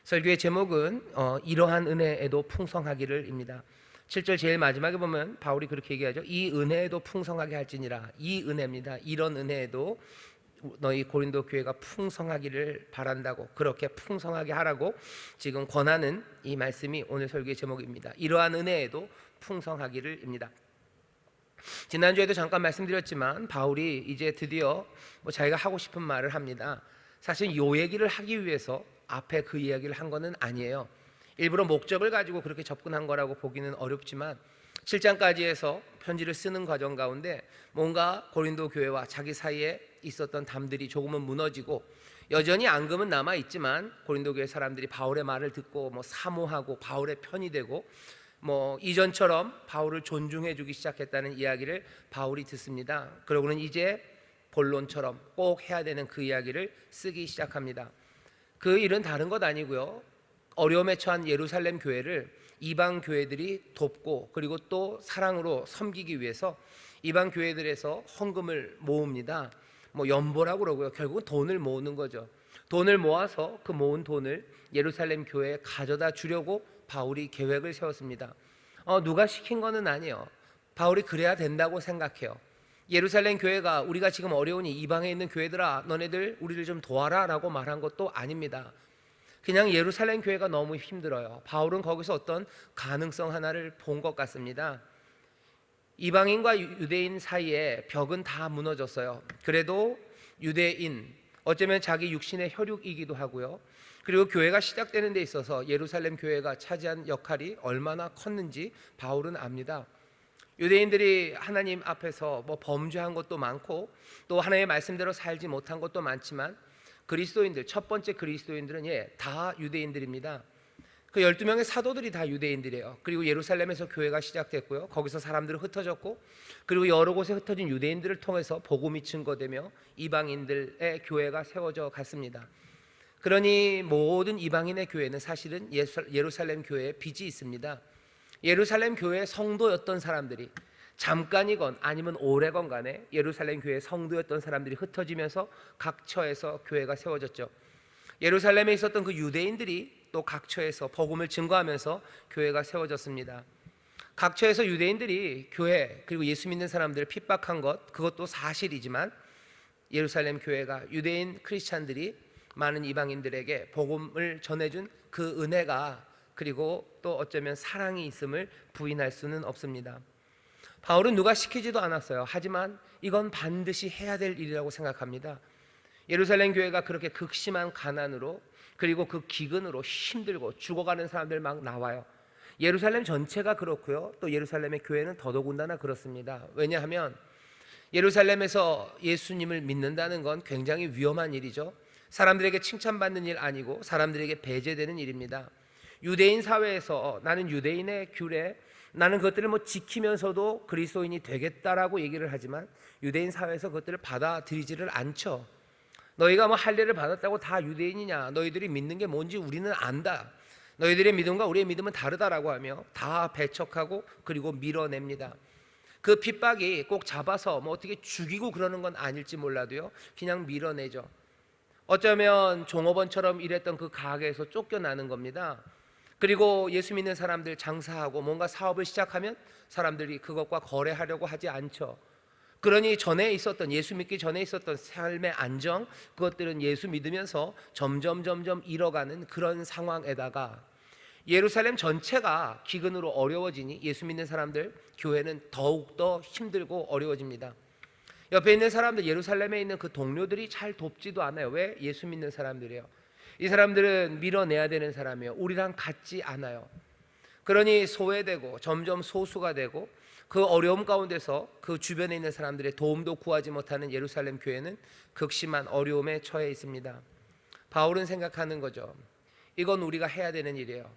설교의 제목은 이러한 은혜에도 풍성하기를입니다. 7절 제일 마지막에 보면 바울이 그렇게 얘기하죠. 이 은혜에도 풍성하게 할지니라. 이 은혜입니다. 이런 은혜에도 너희 고린도 교회가 풍성하기를 바란다고, 그렇게 풍성하게 하라고 지금 권하는 이 말씀이 오늘 설교의 제목입니다. 이러한 은혜에도 풍성하기를입니다. 지난주에도 잠깐 말씀드렸지만 바울이 이제 드디어 자기가 하고 싶은 말을 합니다. 사실 이 얘기를 하기 위해서 앞에 그 이야기를 한 거는 아니에요. 일부러 목적을 가지고 그렇게 접근한 거라고 보기는 어렵지만 7장까지 해서 편지를 쓰는 과정 가운데 뭔가 고린도 교회와 자기 사이에 있었던 담들이 조금은 무너지고, 여전히 앙금은 남아있지만 고린도 교회 사람들이 바울의 말을 듣고 사모하고 바울의 편이 되고 이전처럼 바울을 존중해 주기 시작했다는 이야기를 바울이 듣습니다. 그러고는 이제 본론처럼 꼭 해야 되는 그 이야기를 쓰기 시작합니다. 그 일은 다른 것 아니고요, 어려움에 처한 예루살렘 교회를 이방 교회들이 돕고 그리고 또 사랑으로 섬기기 위해서 이방 교회들에서 헌금을 모읍니다. 연보라고 그러고요, 결국은 돈을 모으는 거죠. 돈을 모아서 그 모은 돈을 예루살렘 교회에 가져다 주려고 바울이 계획을 세웠습니다. 누가 시킨 거는 아니에요. 바울이 그래야 된다고 생각해요. 예루살렘 교회가 우리가 지금 어려우니 이방에 있는 교회들아 너네들 우리를 좀 도와라 라고 말한 것도 아닙니다. 그냥 예루살렘 교회가 너무 힘들어요. 바울은 거기서 어떤 가능성 하나를 본 것 같습니다. 이방인과 유대인 사이에 벽은 다 무너졌어요. 그래도 유대인, 어쩌면 자기 육신의 혈육이기도 하고요, 그리고 교회가 시작되는 데 있어서 예루살렘 교회가 차지한 역할이 얼마나 컸는지 바울은 압니다. 유대인들이 하나님 앞에서 범죄한 것도 많고 또 하나님의 말씀대로 살지 못한 것도 많지만 그리스도인들, 첫 번째 그리스도인들은 다 유대인들입니다. 그 12명의 사도들이 다 유대인들이에요. 그리고 예루살렘에서 교회가 시작됐고요, 거기서 사람들은 흩어졌고, 그리고 여러 곳에 흩어진 유대인들을 통해서 복음이 증거되며 이방인들의 교회가 세워져 갔습니다. 그러니 모든 이방인의 교회는 사실은 예루살렘 교회에 빚이 있습니다. 예루살렘 교회의 성도였던 사람들이 잠깐이건 아니면 오래건 간에 예루살렘 교회의 성도였던 사람들이 흩어지면서 각 처에서 교회가 세워졌죠. 예루살렘에 있었던 그 유대인들이 또 각 처에서 복음을 증거하면서 교회가 세워졌습니다. 각 처에서 유대인들이 교회 그리고 예수 믿는 사람들을 핍박한 것, 그것도 사실이지만 예루살렘 교회가 유대인 크리스찬들이 많은 이방인들에게 복음을 전해준 그 은혜가, 그리고 또 어쩌면 사랑이 있음을 부인할 수는 없습니다. 바울은 누가 시키지도 않았어요. 하지만 이건 반드시 해야 될 일이라고 생각합니다. 예루살렘 교회가 그렇게 극심한 가난으로 그리고 그 기근으로 힘들고 죽어가는 사람들 막 나와요. 예루살렘 전체가 그렇고요, 또 예루살렘의 교회는 더더군다나 그렇습니다. 왜냐하면 예루살렘에서 예수님을 믿는다는 건 굉장히 위험한 일이죠. 사람들에게 칭찬받는 일 아니고 사람들에게 배제되는 일입니다. 유대인 사회에서 나는 유대인의 규례, 나는 그것들을 지키면서도 그리스도인이 되겠다라고 얘기를 하지만 유대인 사회에서 그것들을 받아들이지를 않죠. 너희가 할례를 받았다고 다 유대인이냐, 너희들이 믿는 게 뭔지 우리는 안다, 너희들의 믿음과 우리의 믿음은 다르다라고 하며 다 배척하고 그리고 밀어냅니다. 그 핍박이 꼭 잡아서 어떻게 죽이고 그러는 건 아닐지 몰라도요, 그냥 밀어내죠. 어쩌면 종업원처럼 일했던 그 가게에서 쫓겨나는 겁니다. 그리고 예수 믿는 사람들 장사하고 뭔가 사업을 시작하면 사람들이 그것과 거래하려고 하지 않죠. 그러니 전에 있었던, 예수 믿기 전에 있었던 삶의 안정, 그것들은 예수 믿으면서 점점 잃어가는 그런 상황에다가 예루살렘 전체가 기근으로 어려워지니 예수 믿는 사람들, 교회는 더욱더 힘들고 어려워집니다. 옆에 있는 사람들, 예루살렘에 있는 그 동료들이 잘 돕지도 않아요. 왜? 예수 믿는 사람들이에요. 이 사람들은 밀어내야 되는 사람이에요. 우리랑 같지 않아요. 그러니 소외되고 점점 소수가 되고 그 어려움 가운데서 그 주변에 있는 사람들의 도움도 구하지 못하는 예루살렘 교회는 극심한 어려움에 처해 있습니다. 바울은 생각하는 거죠. 이건 우리가 해야 되는 일이에요.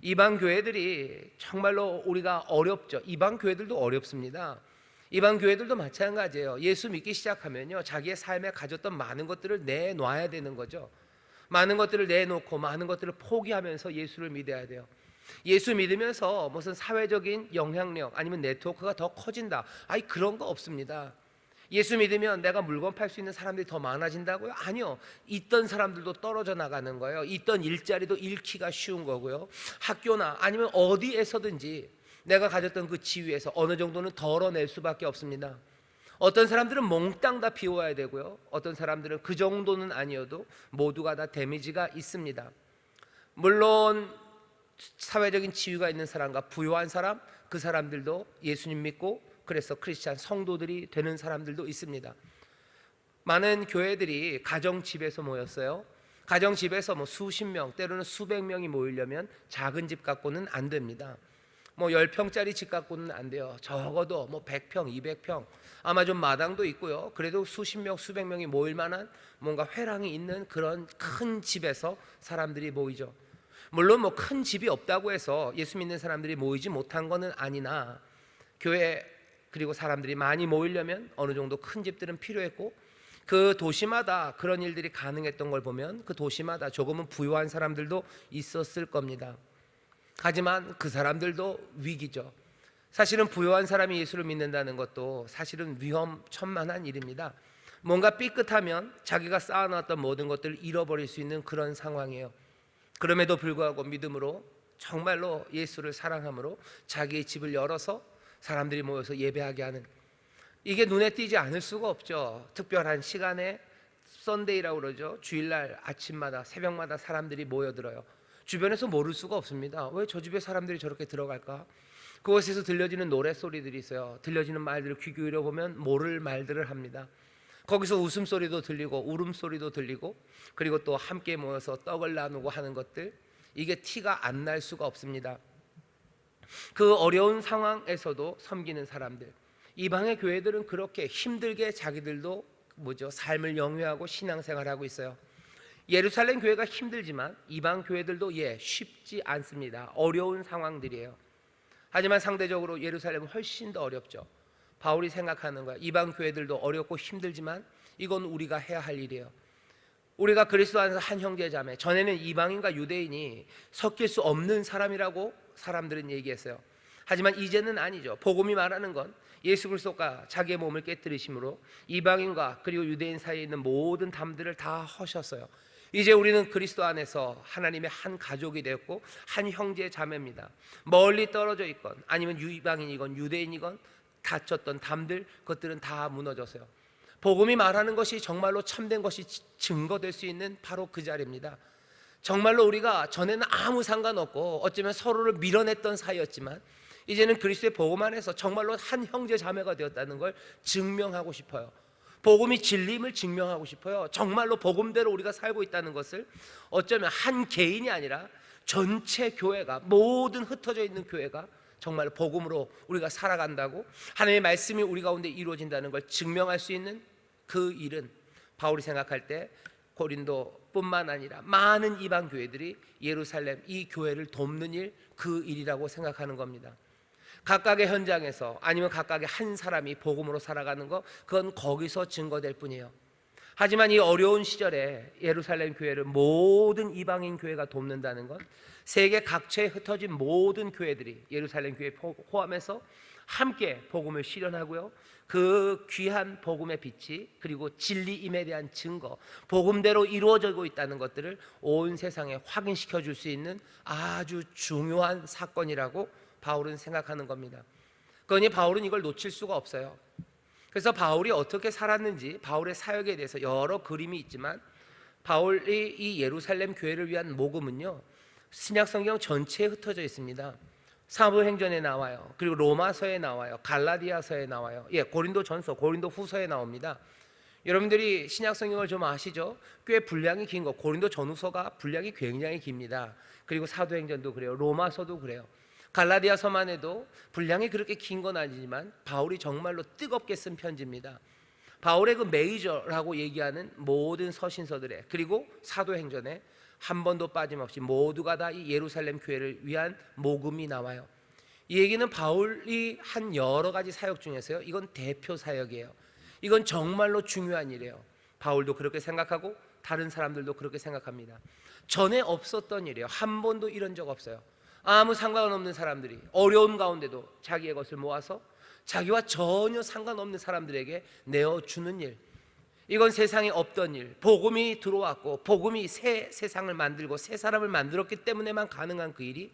이방 교회들이 정말로 우리가 어렵죠. 이방 교회들도 어렵습니다. 이방 교회들도 마찬가지예요. 예수 믿기 시작하면요, 자기의 삶에 가졌던 많은 것들을 내놔야 되는 거죠. 많은 것들을 내놓고 많은 것들을 포기하면서 예수를 믿어야 돼요. 예수 믿으면서 무슨 사회적인 영향력 아니면 네트워크가 더 커진다, 그런 거 없습니다. 예수 믿으면 내가 물건 팔 수 있는 사람들이 더 많아진다고요? 아니요. 있던 사람들도 떨어져 나가는 거예요. 있던 일자리도 잃기가 쉬운 거고요. 학교나 아니면 어디에서든지 내가 가졌던 그 지위에서 어느 정도는 덜어낼 수밖에 없습니다. 어떤 사람들은 몽땅 다 비워야 되고요. 어떤 사람들은 그 정도는 아니어도 모두가 다 데미지가 있습니다. 물론 사회적인 지위가 있는 사람과 부유한 사람, 그 사람들도 예수님 믿고 그래서 크리스찬 성도들이 되는 사람들도 있습니다. 많은 교회들이 가정집에서 모였어요. 가정집에서 뭐 수십 명, 때로는 수백 명이 모이려면 작은 집 갖고는 안 됩니다. 뭐 10평짜리 집 갖고는 안 돼요. 적어도 뭐 100평, 200평, 아마 좀 마당도 있고요. 그래도 수십 명, 수백 명이 모일 만한 뭔가 회랑이 있는 그런 큰 집에서 사람들이 모이죠. 물론 뭐 큰 집이 없다고 해서 예수 믿는 사람들이 모이지 못한 것은 아니나 교회 그리고 사람들이 많이 모이려면 어느 정도 큰 집들은 필요했고 그 도시마다 그런 일들이 가능했던 걸 보면 그 도시마다 조금은 부유한 사람들도 있었을 겁니다. 하지만 그 사람들도 위기죠. 사실은 부유한 사람이 예수를 믿는다는 것도 사실은 위험천만한 일입니다. 뭔가 삐끗하면 자기가 쌓아놨던 모든 것들을 잃어버릴 수 있는 그런 상황이에요. 그럼에도 불구하고 믿음으로 정말로 예수를 사랑함으로 자기의 집을 열어서 사람들이 모여서 예배하게 하는, 이게 눈에 띄지 않을 수가 없죠. 특별한 시간에 썬데이라고 그러죠. 주일날 아침마다 새벽마다 사람들이 모여들어요. 주변에서 모를 수가 없습니다. 왜 저 집에 사람들이 저렇게 들어갈까? 그곳에서 들려지는 노랫소리들이 있어요. 들려지는 말들을 귀 기울여 보면 모를 말들을 합니다. 거기서 웃음소리도 들리고 울음소리도 들리고 그리고 또 함께 모여서 떡을 나누고 하는 것들, 이게 티가 안 날 수가 없습니다. 그 어려운 상황에서도 섬기는 사람들, 이방의 교회들은 그렇게 힘들게 자기들도 삶을 영위하고 신앙생활하고 있어요. 예루살렘 교회가 힘들지만 이방 교회들도 쉽지 않습니다. 어려운 상황들이에요. 하지만 상대적으로 예루살렘은 훨씬 더 어렵죠. 바울이 생각하는 거야. 이방 교회들도 어렵고 힘들지만 이건 우리가 해야 할 일이에요. 우리가 그리스도 안에서 한 형제 자매, 전에는 이방인과 유대인이 섞일 수 없는 사람이라고 사람들은 얘기했어요. 하지만 이제는 아니죠. 복음이 말하는 건 예수 그리스도가 자기의 몸을 깨뜨리심으로 이방인과 그리고 유대인 사이에 있는 모든 담들을 다 허셨어요. 이제 우리는 그리스도 안에서 하나님의 한 가족이 되었고 한 형제 자매입니다. 멀리 떨어져 있건 아니면 이방인이건 유대인이건 다쳤던 담들, 그것들은 다 무너졌어요. 복음이 말하는 것이 정말로 참된 것이 증거될 수 있는 바로 그 자리입니다. 정말로 우리가 전에는 아무 상관없고 어쩌면 서로를 밀어냈던 사이였지만 이제는 그리스도의 복음 안에서 정말로 한 형제 자매가 되었다는 걸 증명하고 싶어요. 복음이 진리임을 증명하고 싶어요. 정말로 복음대로 우리가 살고 있다는 것을 어쩌면 한 개인이 아니라 전체 교회가, 모든 흩어져 있는 교회가 정말 복음으로 우리가 살아간다고, 하나님의 말씀이 우리 가운데 이루어진다는 걸 증명할 수 있는 그 일은 바울이 생각할 때 고린도뿐만 아니라 많은 이방 교회들이 예루살렘 이 교회를 돕는 일, 그 일이라고 생각하는 겁니다. 각각의 현장에서 아니면 각각의 한 사람이 복음으로 살아가는 것, 그건 거기서 증거될 뿐이에요. 하지만 이 어려운 시절에 예루살렘 교회를 모든 이방인 교회가 돕는다는 건 세계 각처에 흩어진 모든 교회들이 예루살렘 교회 포함해서 함께 복음을 실현하고요, 그 귀한 복음의 빛이 그리고 진리임에 대한 증거, 복음대로 이루어지고 있다는 것들을 온 세상에 확인시켜 줄 수 있는 아주 중요한 사건이라고 바울은 생각하는 겁니다. 그러니 바울은 이걸 놓칠 수가 없어요. 그래서 바울이 어떻게 살았는지, 바울의 사역에 대해서 여러 그림이 있지만 바울이 이 예루살렘 교회를 위한 모금은요, 신약성경 전체에 흩어져 있습니다. 사도행전에 나와요. 그리고 로마서에 나와요. 갈라디아서에 나와요. 고린도전서, 고린도후서에 나옵니다. 여러분들이 신약성경을 좀 아시죠? 꽤 분량이 긴 거. 고린도전후서가 분량이 굉장히 깁니다. 그리고 사도행전도 그래요. 로마서도 그래요. 갈라디아서만 해도 분량이 그렇게 긴 건 아니지만 바울이 정말로 뜨겁게 쓴 편지입니다. 바울의 그 메이저라고 얘기하는 모든 서신서들에, 그리고 사도행전에 한 번도 빠짐없이 모두가 다 이 예루살렘 교회를 위한 모금이 나와요. 이 얘기는 바울이 한 여러 가지 사역 중에서요, 이건 대표 사역이에요. 이건 정말로 중요한 일이에요. 바울도 그렇게 생각하고 다른 사람들도 그렇게 생각합니다. 전에 없었던 일이에요. 한 번도 이런 적 없어요. 아무 상관없는 사람들이 어려운 가운데도 자기의 것을 모아서 자기와 전혀 상관없는 사람들에게 내어주는 일, 이건 세상에 없던 일. 복음이 들어왔고 복음이 새 세상을 만들고 새 사람을 만들었기 때문에만 가능한 그 일이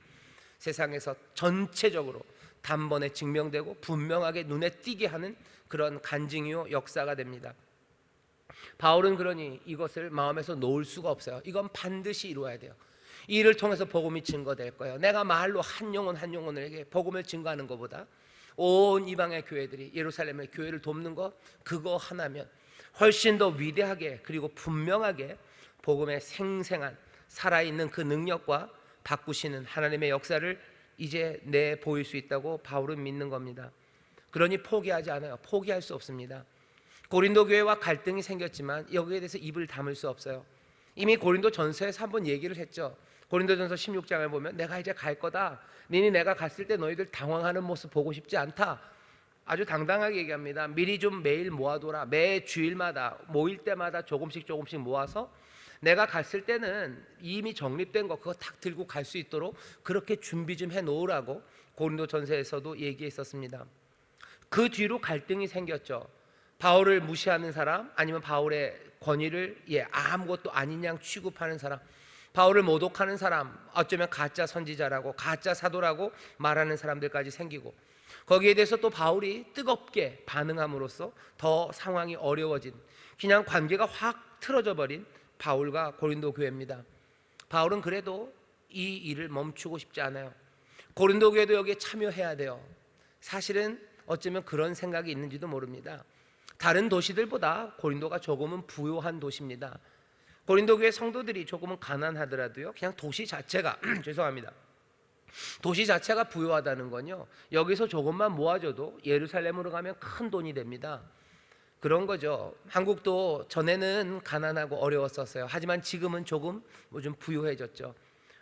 세상에서 전체적으로 단번에 증명되고 분명하게 눈에 띄게 하는 그런 간증이요 역사가 됩니다. 바울은 그러니 이것을 마음에서 놓을 수가 없어요. 이건 반드시 이루어야 돼요. 이 일을 통해서 복음이 증거될 거예요. 내가 말로 한 영혼 한 영혼에게 복음을 증거하는 것보다 온 이방의 교회들이 예루살렘의 교회를 돕는 것, 그거 하나면 훨씬 더 위대하게 그리고 분명하게 복음의 생생한 살아있는 그 능력과 바꾸시는 하나님의 역사를 이제 내보일 수 있다고 바울은 믿는 겁니다. 그러니 포기하지 않아요. 포기할 수 없습니다. 고린도 교회와 갈등이 생겼지만 여기에 대해서 입을 다물 수 없어요. 이미 고린도 전서에서 한번 얘기를 했죠. 고린도전서 16장을 보면 내가 이제 갈 거다. 니네 내가 갔을 때 너희들 당황하는 모습 보고 싶지 않다. 아주 당당하게 얘기합니다. 미리 좀 매일 모아둬라. 매 주일마다 모일 때마다 조금씩 모아서 내가 갔을 때는 이미 정립된 거 그거 딱 들고 갈 수 있도록 그렇게 준비 좀 해놓으라고 고린도전서에서도 얘기했었습니다. 그 뒤로 갈등이 생겼죠. 바울을 무시하는 사람, 아니면 바울의 권위를 아무것도 아닌 양 취급하는 사람, 바울을 모독하는 사람, 어쩌면 가짜 선지자라고 가짜 사도라고 말하는 사람들까지 생기고, 거기에 대해서 또 바울이 뜨겁게 반응함으로써 더 상황이 어려워진, 그냥 관계가 확 틀어져 버린 바울과 고린도 교회입니다. 바울은 그래도 이 일을 멈추고 싶지 않아요. 고린도 교회도 여기에 참여해야 돼요. 사실은 어쩌면 그런 생각이 있는지도 모릅니다. 다른 도시들보다 고린도가 조금은 부유한 도시입니다. 고린도 교회 성도들이 조금은 가난하더라도요, 그냥 도시 자체가 죄송합니다. 도시 자체가 부유하다는 건요, 여기서 조금만 모아줘도 예루살렘으로 가면 큰 돈이 됩니다. 그런 거죠. 한국도 전에는 가난하고 어려웠었어요. 하지만 지금은 조금 좀 부유해졌죠.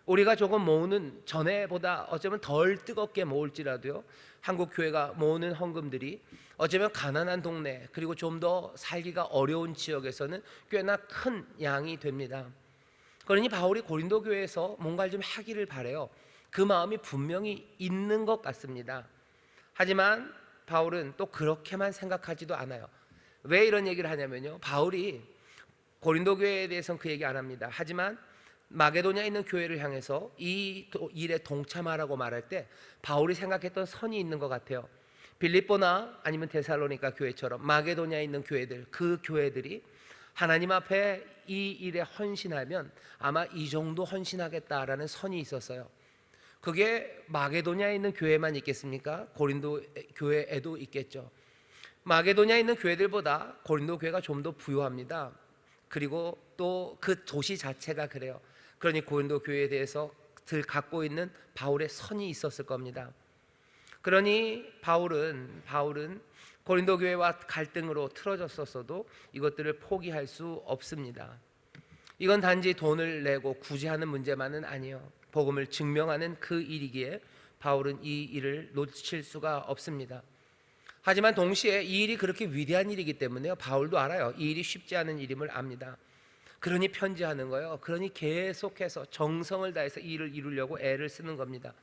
우리가 조금 모으는 전에보다 어쩌면 덜 뜨겁게 모을지라도요, 한국 교회가 모으는 헌금들이 어쩌면 가난한 동네 그리고 좀 더 살기가 어려운 지역에서는 꽤나 큰 양이 됩니다. 그러니 바울이 고린도 교회에서 뭔가를 좀 하기를 바래요. 그 마음이 분명히 있는 것 같습니다. 하지만 바울은 또 그렇게만 생각하지도 않아요. 왜 이런 얘기를 하냐면요, 바울이 고린도 교회에 대해서는 그 얘기 안 합니다. 하지만 마게도냐에 있는 교회를 향해서 이 일에 동참하라고 말할 때 바울이 생각했던 선이 있는 것 같아요. 빌립보나 아니면 데살로니가 교회처럼 마게도냐에 있는 교회들, 그 교회들이 하나님 앞에 이 일에 헌신하면 아마 이 정도 헌신하겠다라는 선이 있었어요. 그게 마게도냐에 있는 교회만 있겠습니까? 고린도 교회에도 있겠죠. 마게도냐에 있는 교회들보다 고린도 교회가 좀 더 부유합니다. 그리고 또 그 도시 자체가 그래요. 그러니 고린도 교회에 대해서 갖고 있는 바울의 선이 있었을 겁니다. 그러니 바울은 고린도 교회와 갈등으로 틀어졌었어도 이것들을 포기할 수 없습니다. 이건 단지 돈을 내고 구제하는 문제만은 아니에요. 복음을 증명하는 그 일이기에 바울은 이 일을 놓칠 수가 없습니다. 하지만 동시에 이 일이 그렇게 위대한 일이기 때문에 바울도 알아요. 이 일이 쉽지 않은 일임을 압니다. 그러니 편지하는 거예요. 그러니 계속해서 정성을 다해서 이 일을 이루려고 애를 쓰는 겁니다.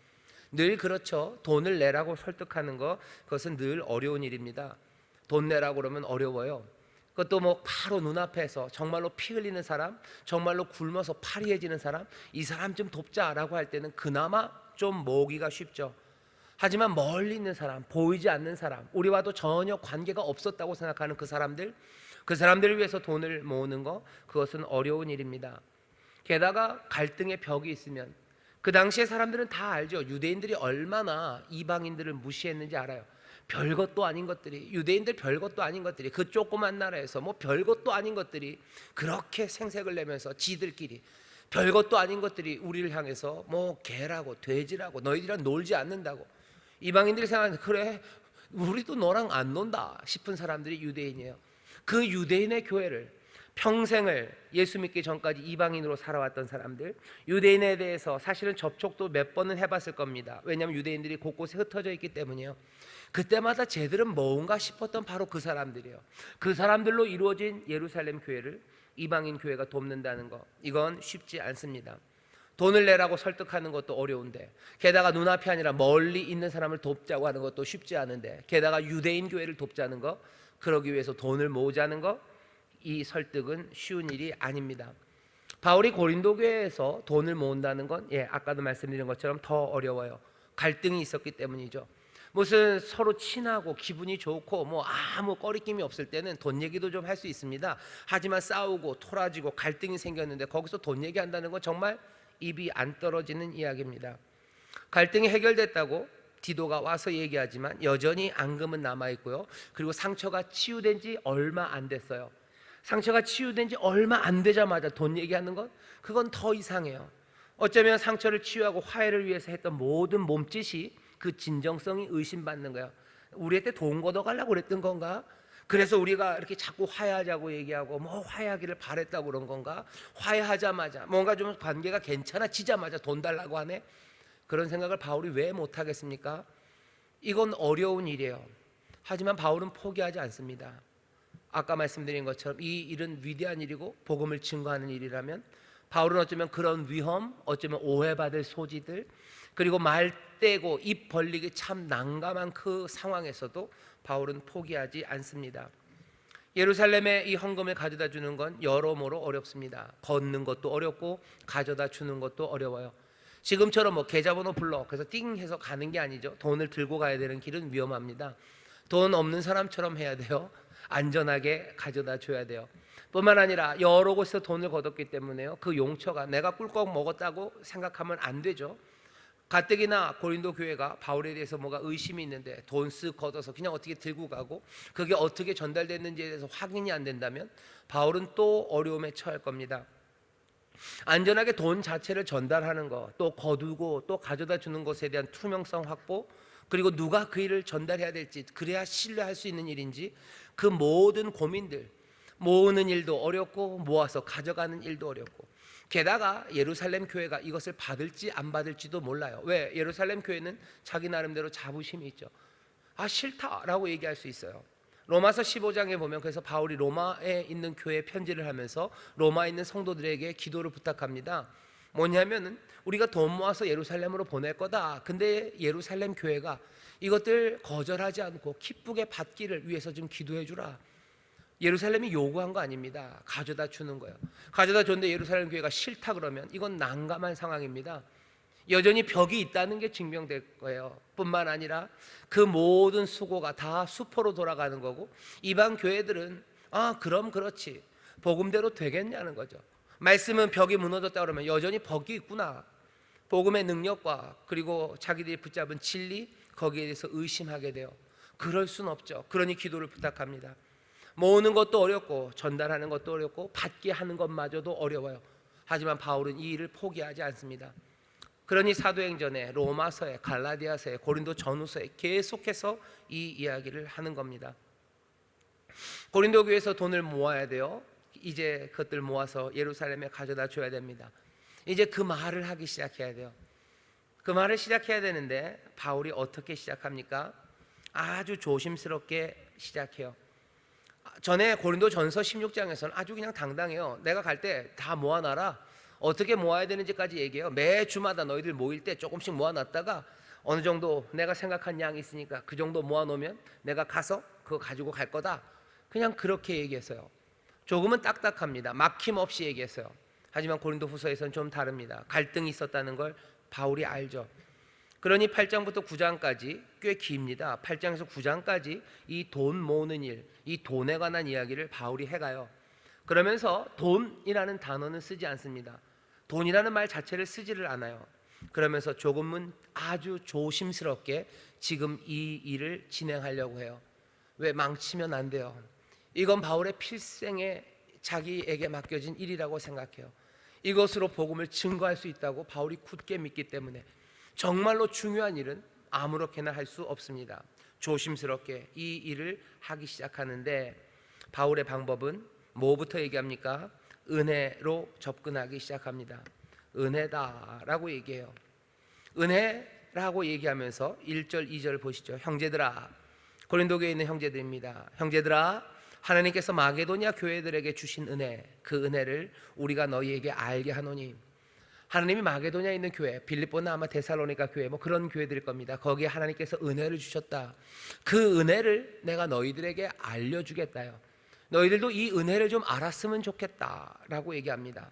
늘 그렇죠. 돈을 내라고 설득하는 거, 그것은 늘 어려운 일입니다. 돈 내라고 그러면 어려워요. 그것도 뭐 바로 눈앞에서 정말로 피 흘리는 사람, 정말로 굶어서 파리해지는 사람, 이 사람 좀 돕자라고 할 때는 그나마 좀 모으기가 쉽죠. 하지만 멀리 있는 사람, 보이지 않는 사람, 우리와도 전혀 관계가 없었다고 생각하는 그 사람들을 위해서 돈을 모으는 거, 그것은 어려운 일입니다. 게다가 갈등의 벽이 있으면, 그 당시에 사람들은 다 알죠. 유대인들이 얼마나 이방인들을 무시했는지 알아요. 별것도 아닌 것들이, 유대인들 별것도 아닌 것들이, 그 조그만 나라에서 뭐 별것도 아닌 것들이 그렇게 생색을 내면서 지들끼리 별것도 아닌 것들이 우리를 향해서 뭐 개라고 돼지라고 너희들이랑 놀지 않는다고, 이방인들이 생각하는, 그래 우리도 너랑 안 논다 싶은 사람들이 유대인이에요. 그 유대인의 교회를 평생을 예수 믿기 전까지 이방인으로 살아왔던 사람들, 유대인에 대해서 사실은 접촉도 몇 번은 해봤을 겁니다. 왜냐하면 유대인들이 곳곳에 흩어져 있기 때문이에요. 그때마다 쟤들은 뭔가 싶었던 바로 그 사람들이에요. 그 사람들로 이루어진 예루살렘 교회를 이방인 교회가 돕는다는 거, 이건 쉽지 않습니다. 돈을 내라고 설득하는 것도 어려운데, 게다가 눈앞이 아니라 멀리 있는 사람을 돕자고 하는 것도 쉽지 않은데, 게다가 유대인 교회를 돕자는 거, 그러기 위해서 돈을 모으자는 거, 이 설득은 쉬운 일이 아닙니다. 바울이 고린도 교회에서 돈을 모은다는 건 아까도 말씀드린 것처럼 더 어려워요. 갈등이 있었기 때문이죠. 무슨 서로 친하고 기분이 좋고 뭐 아무 꺼리낌이 없을 때는 돈 얘기도 좀 할 수 있습니다. 하지만 싸우고 토라지고 갈등이 생겼는데 거기서 돈 얘기한다는 건 정말 입이 안 떨어지는 이야기입니다. 갈등이 해결됐다고 디도가 와서 얘기하지만 여전히 앙금은 남아있고요. 그리고 상처가 치유된 지 얼마 안 됐어요. 상처가 치유된 지 얼마 안 되자마자 돈 얘기하는 건, 그건 더 이상해요. 어쩌면 상처를 치유하고 화해를 위해서 했던 모든 몸짓이 그 진정성이 의심받는 거예요. 우리한테 돈 걷어가려고 그랬던 건가? 그래서 우리가 이렇게 자꾸 화해하자고 얘기하고 뭐 화해하기를 바랬다고 그런 건가? 화해하자마자 뭔가 좀 관계가 괜찮아지자마자 돈 달라고 하네? 그런 생각을 바울이 왜 못하겠습니까? 이건 어려운 일이에요. 하지만 바울은 포기하지 않습니다. 아까 말씀드린 것처럼 이 일은 위대한 일이고 복음을 증거하는 일이라면, 바울은 어쩌면 그런 위험, 어쩌면 오해받을 소지들, 그리고 말 떼고 입 벌리기 참 난감한 그 상황에서도 바울은 포기하지 않습니다. 예루살렘에 이 헌금을 가져다 주는 건 여러모로 어렵습니다. 걷는 것도 어렵고 가져다 주는 것도 어려워요. 지금처럼 뭐 계좌번호 불러 그래서 띵 해서 가는 게 아니죠. 돈을 들고 가야 되는 길은 위험합니다. 돈 없는 사람처럼 해야 돼요. 안전하게 가져다 줘야 돼요. 뿐만 아니라 여러 곳에서 돈을 걷었기 때문에요, 그 용처가 내가 꿀꺽 먹었다고 생각하면 안 되죠. 가뜩이나 고린도 교회가 바울에 대해서 뭐가 의심이 있는데 돈 쓱 걷어서 그냥 어떻게 들고 가고 그게 어떻게 전달됐는지에 대해서 확인이 안 된다면 바울은 또 어려움에 처할 겁니다. 안전하게 돈 자체를 전달하는 것, 또 거두고 또 가져다 주는 것에 대한 투명성 확보, 그리고 누가 그 일을 전달해야 될지, 그래야 신뢰할 수 있는 일인지, 그 모든 고민들, 모으는 일도 어렵고 모아서 가져가는 일도 어렵고, 게다가 예루살렘 교회가 이것을 받을지 안 받을지도 몰라요. 왜? 예루살렘 교회는 자기 나름대로 자부심이 있죠. 싫다라고 얘기할 수 있어요. 로마서 15장에 보면, 그래서 바울이 로마에 있는 교회에 편지를 하면서 로마에 있는 성도들에게 기도를 부탁합니다. 뭐냐면은 우리가 돈 모아서 예루살렘으로 보낼 거다. 근데 예루살렘 교회가 이것들 거절하지 않고 기쁘게 받기를 위해서 좀 기도해 주라. 예루살렘이 요구한 거 아닙니다. 가져다 주는 거예요. 가져다 줬는데 예루살렘 교회가 싫다 그러면 이건 난감한 상황입니다. 여전히 벽이 있다는 게 증명될 거예요. 뿐만 아니라 그 모든 수고가 다 수포로 돌아가는 거고, 이방 교회들은 그럼 그렇지, 복음대로 되겠냐는 거죠. 말씀은 벽이 무너졌다 그러면 여전히 벽이 있구나. 복음의 능력과 그리고 자기들이 붙잡은 진리, 거기에 대해서 의심하게 돼요. 그럴 순 없죠. 그러니 기도를 부탁합니다. 모으는 것도 어렵고 전달하는 것도 어렵고 받게 하는 것마저도 어려워요. 하지만 바울은 이 일을 포기하지 않습니다. 그러니 사도행전에, 로마서에, 갈라디아서에, 고린도 전후서에 계속해서 이 이야기를 하는 겁니다. 고린도 교회에서 돈을 모아야 돼요. 이제 그것들 모아서 예루살렘에 가져다 줘야 됩니다. 이제 그 말을 하기 시작해야 돼요. 그 말을 시작해야 되는데 바울이 어떻게 시작합니까? 아주 조심스럽게 시작해요. 전에 고린도 전서 16장에서는 아주 그냥 당당해요. 내가 갈 때 다 모아놔라. 어떻게 모아야 되는지까지 얘기해요. 매 주마다 너희들 모일 때 조금씩 모아놨다가 어느 정도 내가 생각한 양이 있으니까 그 정도 모아놓으면 내가 가서 그거 가지고 갈 거다. 그냥 그렇게 얘기했어요. 조금은 딱딱합니다. 막힘없이 얘기했어요. 하지만 고린도 후서에서는 좀 다릅니다. 갈등이 있었다는 걸 바울이 알죠. 그러니 8장부터 9장까지 꽤 깁니다. 8장에서 9장까지 이 돈 모으는 일, 이 돈에 관한 이야기를 바울이 해가요. 그러면서 돈이라는 단어는 쓰지 않습니다. 돈이라는 말 자체를 쓰지를 않아요. 그러면서 조금은 아주 조심스럽게 지금 이 일을 진행하려고 해요. 왜? 망치면 안 돼요. 이건 바울의 필생에 자기에게 맡겨진 일이라고 생각해요. 이것으로 복음을 증거할 수 있다고 바울이 굳게 믿기 때문에 정말로 중요한 일은 아무렇게나 할 수 없습니다. 조심스럽게 이 일을 하기 시작하는데, 바울의 방법은 뭐부터 얘기합니까? 은혜로 접근하기 시작합니다. 은혜다라고 얘기해요. 은혜라고 얘기하면서 1절 2절 보시죠. 형제들아, 고린도 교회에 있는 형제들입니다. 형제들아, 하나님께서 마게도냐 교회들에게 주신 은혜, 그 은혜를 우리가 너희에게 알게 하노니, 하나님이 마게도냐에 있는 교회, 빌립보나 아마 데살로니가 교회 뭐 그런 교회들일 겁니다. 거기에 하나님께서 은혜를 주셨다. 그 은혜를 내가 너희들에게 알려주겠다요. 너희들도 이 은혜를 좀 알았으면 좋겠다라고 얘기합니다.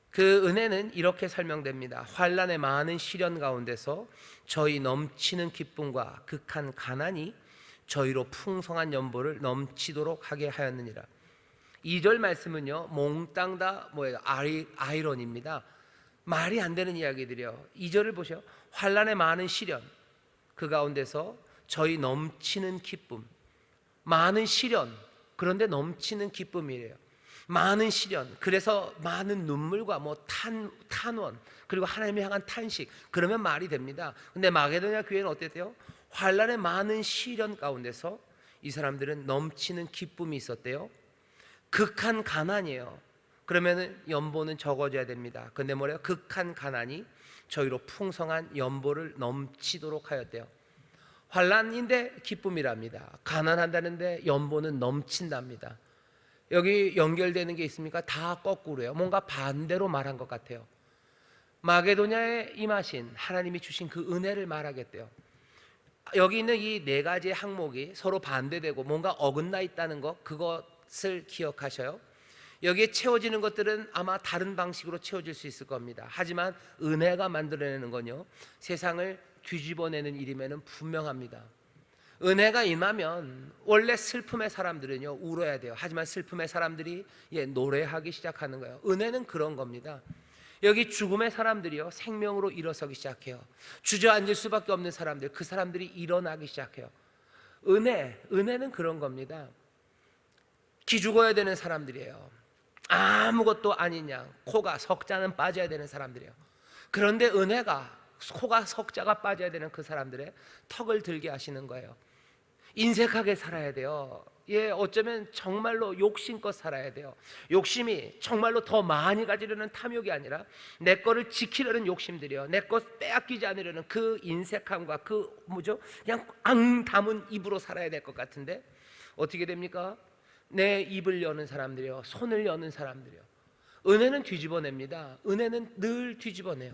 그 은혜는 이렇게 설명됩니다. 환난의 많은 시련 가운데서 저희 넘치는 기쁨과 극한 가난이 저희로 풍성한 연보를 넘치도록 하게 하였느니라. 2절 말씀은요, 몽땅 다 뭐예요? 아이러니입니다. 말이 안 되는 이야기들이요. 2절을 보세요. 환난의 많은 시련, 그 가운데서 저희 넘치는 기쁨. 많은 시련, 그런데 넘치는 기쁨이래요. 많은 시련, 그래서 많은 눈물과 뭐 탄원, 그리고 하나님을 향한 탄식, 그러면 말이 됩니다. 근데 마게도냐 교회는 어땠대요? 환난의 많은 시련 가운데서 이 사람들은 넘치는 기쁨이 있었대요. 극한 가난이에요. 그러면 연보는 적어져야 됩니다. 근데 뭐래요? 극한 가난이 저희로 풍성한 연보를 넘치도록 하였대요. 환난인데 기쁨이랍니다. 가난한다는데 연보는 넘친답니다. 여기 연결되는 게 있습니까? 다 거꾸로예요. 뭔가 반대로 말한 것 같아요. 마게도냐에 임하신 하나님이 주신 그 은혜를 말하겠대요. 여기 있는 이 네 가지의 항목이 서로 반대되고 뭔가 어긋나 있다는 것, 그것을 기억하셔요. 여기에 채워지는 것들은 아마 다른 방식으로 채워질 수 있을 겁니다. 하지만 은혜가 만들어내는 건요, 세상을 뒤집어내는 일임에는 분명합니다. 은혜가 임하면 원래 슬픔의 사람들은요 울어야 돼요. 하지만 슬픔의 사람들이 노래하기 시작하는 거예요. 은혜는 그런 겁니다. 여기 죽음의 사람들이요 생명으로 일어서기 시작해요. 주저앉을 수밖에 없는 사람들, 그 사람들이 일어나기 시작해요. 은혜는 그런 겁니다. 기죽어야 되는 사람들이에요. 아무것도 아닌 양 코가 석자는 빠져야 되는 사람들이에요. 그런데 은혜가 코가 석자가 빠져야 되는 그 사람들의 턱을 들게 하시는 거예요. 인색하게 살아야 돼요. 어쩌면 정말로 욕심껏 살아야 돼요. 욕심이 정말로 더 많이 가지려는 탐욕이 아니라 내 거를 지키려는 욕심들이요, 내 것 빼앗기지 않으려는 그 인색함과 그 그냥 앙 담은 입으로 살아야 될 것 같은데 어떻게 됩니까? 내 입을 여는 사람들이요, 손을 여는 사람들이요, 은혜는 뒤집어냅니다. 은혜는 늘 뒤집어내요.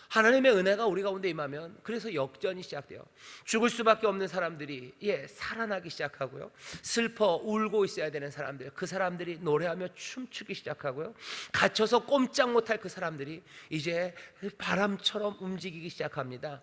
하나님의 은혜가 우리 가운데 임하면 그래서 역전이 시작돼요. 죽을 수밖에 없는 사람들이 살아나기 시작하고요, 슬퍼 울고 있어야 되는 사람들, 그 사람들이 노래하며 춤추기 시작하고요, 갇혀서 꼼짝 못할 그 사람들이 이제 바람처럼 움직이기 시작합니다.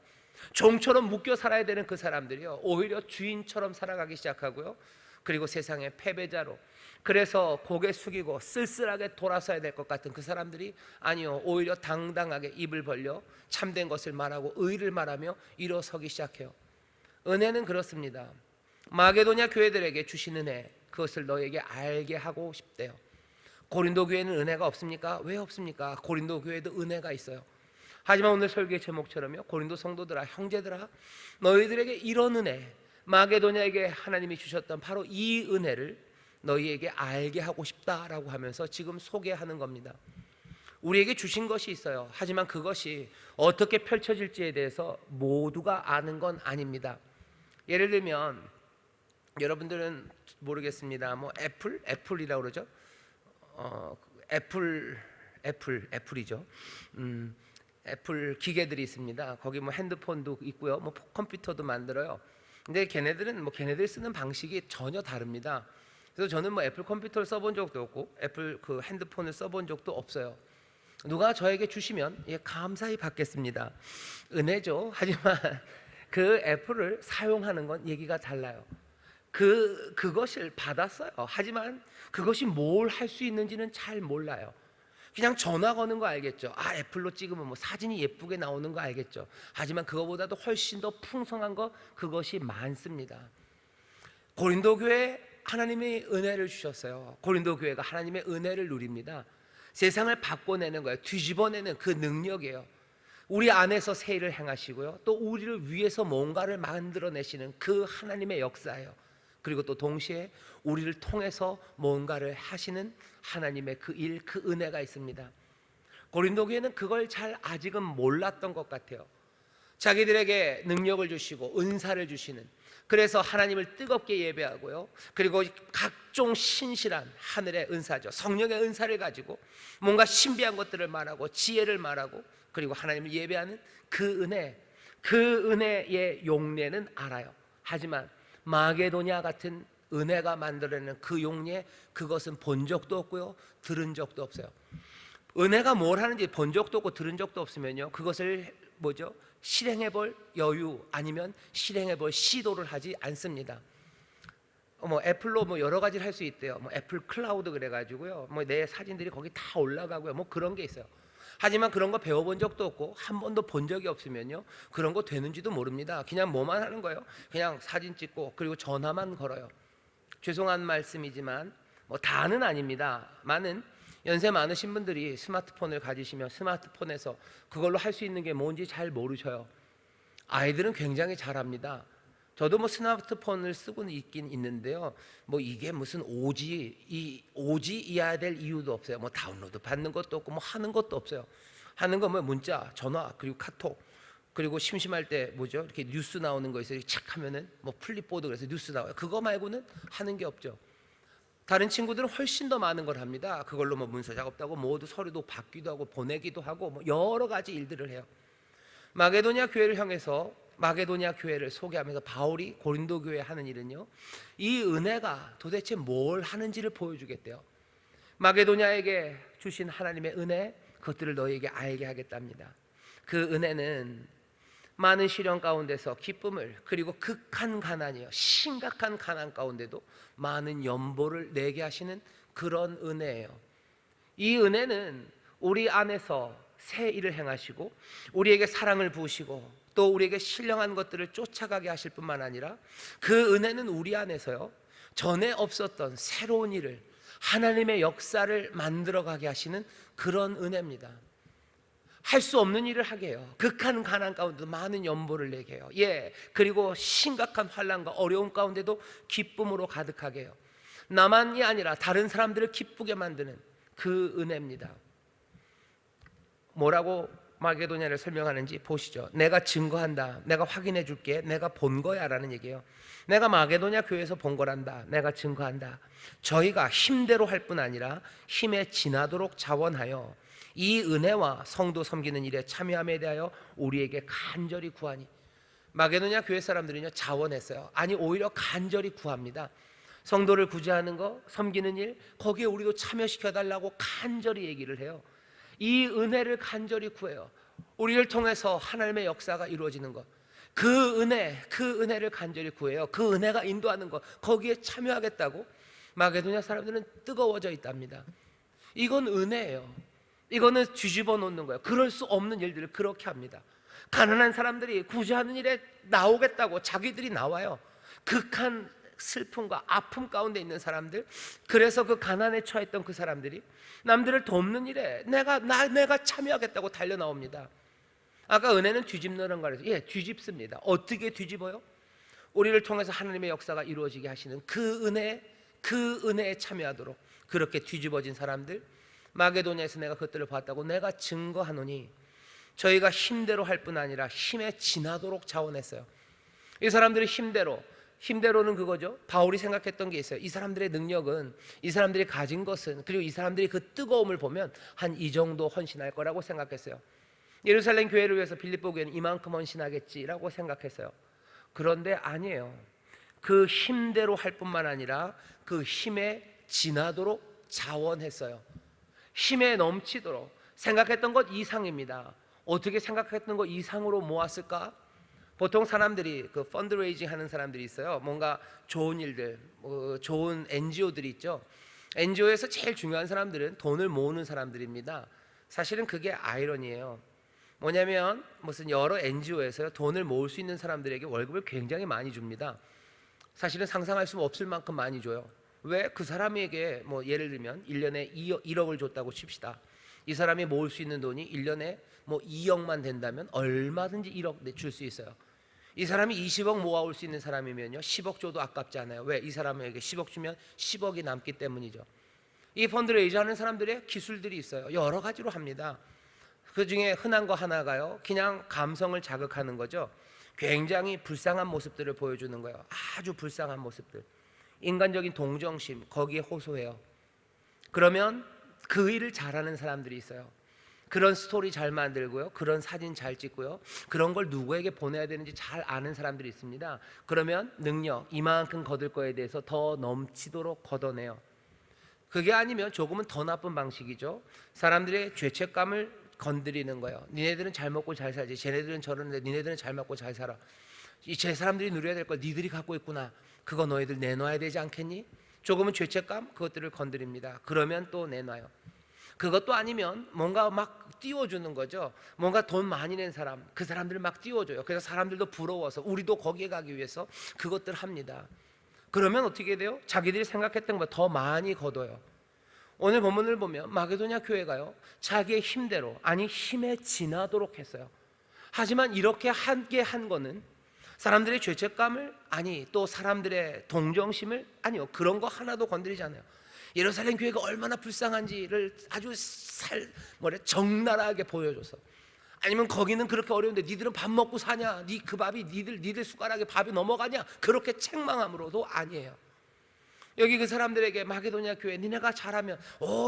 종처럼 묶여 살아야 되는 그 사람들이요 오히려 주인처럼 살아가기 시작하고요, 그리고 세상의 패배자로, 그래서 고개 숙이고 쓸쓸하게 돌아서야 될 것 같은 그 사람들이 아니요, 오히려 당당하게 입을 벌려 참된 것을 말하고 의를 말하며 일어서기 시작해요. 은혜는 그렇습니다. 마게도냐 교회들에게 주신 은혜, 그것을 너에게 알게 하고 싶대요. 고린도 교회는 은혜가 없습니까? 왜 없습니까? 고린도 교회도 은혜가 있어요. 하지만 오늘 설교의 제목처럼요, 고린도 성도들아, 형제들아, 너희들에게 이런 은혜, 마게도냐에게 하나님이 주셨던 바로 이 은혜를 너희에게 알게 하고 싶다라고 하면서 지금 소개하는 겁니다. 우리에게 주신 것이 있어요. 하지만 그것이 어떻게 펼쳐질지에 대해서 모두가 아는 건 아닙니다. 예를 들면 여러분들은 모르겠습니다. 뭐 애플이라고 그러죠. 애플이죠. 애플 기계들이 있습니다. 거기 뭐 핸드폰도 있고요, 뭐 컴퓨터도 만들어요. 근데 걔네들이 쓰는 방식이 전혀 다릅니다. 그래서 저는 뭐 애플 컴퓨터를 써본 적도 없고 애플 그 핸드폰을 써본 적도 없어요. 누가 저에게 주시면 감사히 받겠습니다. 은혜죠. 하지만 그 애플을 사용하는 건 얘기가 달라요. 그것을 받았어요. 하지만 그것이 뭘 할 수 있는지는 잘 몰라요. 그냥 전화 거는 거 알겠죠. 애플로 찍으면 뭐 사진이 예쁘게 나오는 거 알겠죠. 하지만 그거보다도 훨씬 더 풍성한 거, 그것이 많습니다. 고린도 교회 하나님이 은혜를 주셨어요. 고린도 교회가 하나님의 은혜를 누립니다. 세상을 바꿔내는 거예요. 뒤집어내는 그 능력이에요. 우리 안에서 새 일을 행하시고요, 또 우리를 위해서 뭔가를 만들어내시는 그 하나님의 역사예요. 그리고 또 동시에 우리를 통해서 뭔가를 하시는 하나님의 그 일, 그 은혜가 있습니다. 고린도 교회는 그걸 잘 아직은 몰랐던 것 같아요. 자기들에게 능력을 주시고 은사를 주시는, 그래서 하나님을 뜨겁게 예배하고요, 그리고 각종 신실한 하늘의 은사죠, 성령의 은사를 가지고 뭔가 신비한 것들을 말하고 지혜를 말하고 그리고 하나님을 예배하는 그 은혜, 그 은혜의 용례는 알아요. 하지만 마게도냐 같은 은혜가 만들어내는 그 용례, 그것은 본 적도 없고요, 들은 적도 없어요. 은혜가 뭘 하는지 본 적도 없고 들은 적도 없으면요, 그것을 뭐죠? 실행해 볼 여유 아니면 실행해 볼 시도를 하지 않습니다. 애플로 여러 가지를 할 수 있대요. 애플 클라우드 그래가지고요, 내 사진들이 거기 다 올라가고요, 그런 게 있어요. 하지만 그런 거 배워본 적도 없고 한 번도 본 적이 없으면요, 그런 거 되는지도 모릅니다. 그냥 뭐만 하는 거예요? 그냥 사진 찍고 그리고 전화만 걸어요. 죄송한 말씀이지만 다는 아닙니다. 많은 연세 많으신 분들이 스마트폰을 가지시면 스마트폰에서 그걸로 할 수 있는 게 뭔지 잘 모르셔요. 아이들은 굉장히 잘합니다. 저도 스마트폰을 쓰고 있긴 있는데요, 이게 무슨 오지이어야 될 이유도 없어요. 다운로드 받는 것도 없고 하는 것도 없어요. 하는 거 문자, 전화, 그리고 카톡, 그리고 심심할 때 이렇게 뉴스 나오는 거 있어요. 착 하면은 플립보드, 그래서 뉴스 나와요. 그거 말고는 하는 게 없죠. 다른 친구들은 훨씬 더 많은 걸 합니다. 그걸로 문서 작업도 하고 모두 서류도 받기도 하고 보내기도 하고 여러 가지 일들을 해요. 마게도냐 교회를 향해서 마게도냐 교회를 소개하면서 바울이 고린도 교회에 하는 일은요, 이 은혜가 도대체 뭘 하는지를 보여주겠대요. 마게도냐에게 주신 하나님의 은혜, 그것들을 너희에게 알게 하겠답니다. 그 은혜는 많은 시련 가운데서 기쁨을, 그리고 극한 가난이요, 심각한 가난 가운데도 많은 연보를 내게 하시는 그런 은혜예요. 이 은혜는 우리 안에서 새 일을 행하시고 우리에게 사랑을 부으시고 또 우리에게 신령한 것들을 쫓아가게 하실 뿐만 아니라, 그 은혜는 우리 안에서요, 전에 없었던 새로운 일을, 하나님의 역사를 만들어가게 하시는 그런 은혜입니다. 할 수 없는 일을 하게 해요. 극한 가난 가운데도 많은 연보를 내게 해요. 그리고 심각한 환난과 어려움 가운데도 기쁨으로 가득하게 해요. 나만이 아니라 다른 사람들을 기쁘게 만드는 그 은혜입니다. 뭐라고 마게도냐를 설명하는지 보시죠. 내가 증거한다, 내가 확인해 줄게, 내가 본 거야 라는 얘기예요. 내가 마게도냐 교회에서 본 거란다, 내가 증거한다. 저희가 힘대로 할 뿐 아니라 힘에 지나도록 자원하여 이 은혜와 성도 섬기는 일에 참여함에 대하여 우리에게 간절히 구하니. 마게도냐 교회 사람들은요, 자원했어요. 아니, 오히려 간절히 구합니다. 성도를 구제하는 거, 섬기는 일, 거기에 우리도 참여시켜달라고 간절히 얘기를 해요. 이 은혜를 간절히 구해요. 우리를 통해서 하나님의 역사가 이루어지는 것, 그 은혜를 간절히 구해요. 그 은혜가 인도하는 것, 거기에 참여하겠다고 마게도냐 사람들은 뜨거워져 있답니다. 이건 은혜예요. 이거는 뒤집어 놓는 거예요. 그럴 수 없는 일들을 그렇게 합니다. 가난한 사람들이 구제하는 일에 나오겠다고 자기들이 나와요. 극한 슬픔과 아픔 가운데 있는 사람들, 그래서 그 가난에 처했던 그 사람들이 남들을 돕는 일에 내가 참여하겠다고 달려 나옵니다. 아까 은혜는 뒤집는 거라서, 뒤집습니다. 어떻게 뒤집어요? 우리를 통해서 하나님의 역사가 이루어지게 하시는 그 은혜에 참여하도록 그렇게 뒤집어진 사람들, 마게도냐에서 내가 그것들을 봤다고 내가 증거하노니, 저희가 힘대로 할 뿐 아니라 힘에 지나도록 자원했어요. 이 사람들이 힘대로는 그거죠. 바울이 생각했던 게 있어요. 이 사람들의 능력은, 이 사람들이 가진 것은, 그리고 이 사람들이 그 뜨거움을 보면 한 이 정도 헌신할 거라고 생각했어요. 예루살렘 교회를 위해서 빌립보 교회는 이만큼 헌신하겠지라고 생각했어요. 그런데 아니에요. 그 힘대로 할 뿐만 아니라 그 힘에 지나도록 자원했어요. 힘에 넘치도록, 생각했던 것 이상입니다. 어떻게 생각했던 것 이상으로 모았을까? 보통 사람들이 그 펀드레이징 하는 사람들이 있어요. 뭔가 좋은 일들, 좋은 NGO들이 있죠. NGO에서 제일 중요한 사람들은 돈을 모으는 사람들입니다. 사실은 그게 아이러니예요. 뭐냐면 무슨 여러 NGO에서 돈을 모을 수 있는 사람들에게 월급을 굉장히 많이 줍니다. 사실은 상상할 수 없을 만큼 많이 줘요. 왜? 그 사람에게 예를 들면 1년에 1억을 줬다고 칩시다. 이 사람이 모을 수 있는 돈이 1년에 2억만 된다면 얼마든지 1억 줄 수 있어요. 이 사람이 20억 모아올 수 있는 사람이면요, 10억 줘도 아깝지 않아요. 왜? 이 사람에게 10억 주면 10억이 남기 때문이죠. 이 펀드레이저 하는 사람들의 기술들이 있어요. 여러 가지로 합니다. 그 중에 흔한 거 하나가요, 그냥 감성을 자극하는 거죠. 굉장히 불쌍한 모습들을 보여주는 거예요. 아주 불쌍한 모습들, 인간적인 동정심 거기에 호소해요. 그러면 그 일을 잘하는 사람들이 있어요. 그런 스토리 잘 만들고요, 그런 사진 잘 찍고요, 그런 걸 누구에게 보내야 되는지 잘 아는 사람들이 있습니다. 그러면 능력 이만큼 거둘 거에 대해서 더 넘치도록 걷어내요. 그게 아니면 조금은 더 나쁜 방식이죠. 사람들의 죄책감을 건드리는 거예요. 니네들은 잘 먹고 잘 살지, 쟤네들은 저러는데 니네들은 잘 먹고 잘 살아. 제 사람들이 누려야 될 걸 니들이 갖고 있구나, 그거 너희들 내놔야 되지 않겠니? 조금은 죄책감, 그것들을 건드립니다. 그러면 또 내놔요. 그것도 아니면 뭔가 막 띄워주는 거죠. 뭔가 돈 많이 낸 사람, 그 사람들을 막 띄워줘요. 그래서 사람들도 부러워서 우리도 거기에 가기 위해서 그것들 합니다. 그러면 어떻게 돼요? 자기들이 생각했던 것보다 더 많이 거둬요. 오늘 본문을 보면 마게도냐 교회가요, 자기의 힘대로, 아니 힘에 지나도록 했어요. 하지만 이렇게 함께 한 거는 사람들의 죄책감을, 아니 또 사람들의 동정심을, 아니요, 그런 거 하나도 건드리지 않아요. 예루살렘 교회가 얼마나 불쌍한지를 아주 적나라하게 보여줘서, 아니면 거기는 그렇게 어려운데 니들은 밥 먹고 사냐, 그 밥이 니들 숟가락에 밥이 넘어가냐, 그렇게 책망함으로도 아니에요. 여기 그 사람들에게 마게도냐 교회, 니네가 잘하면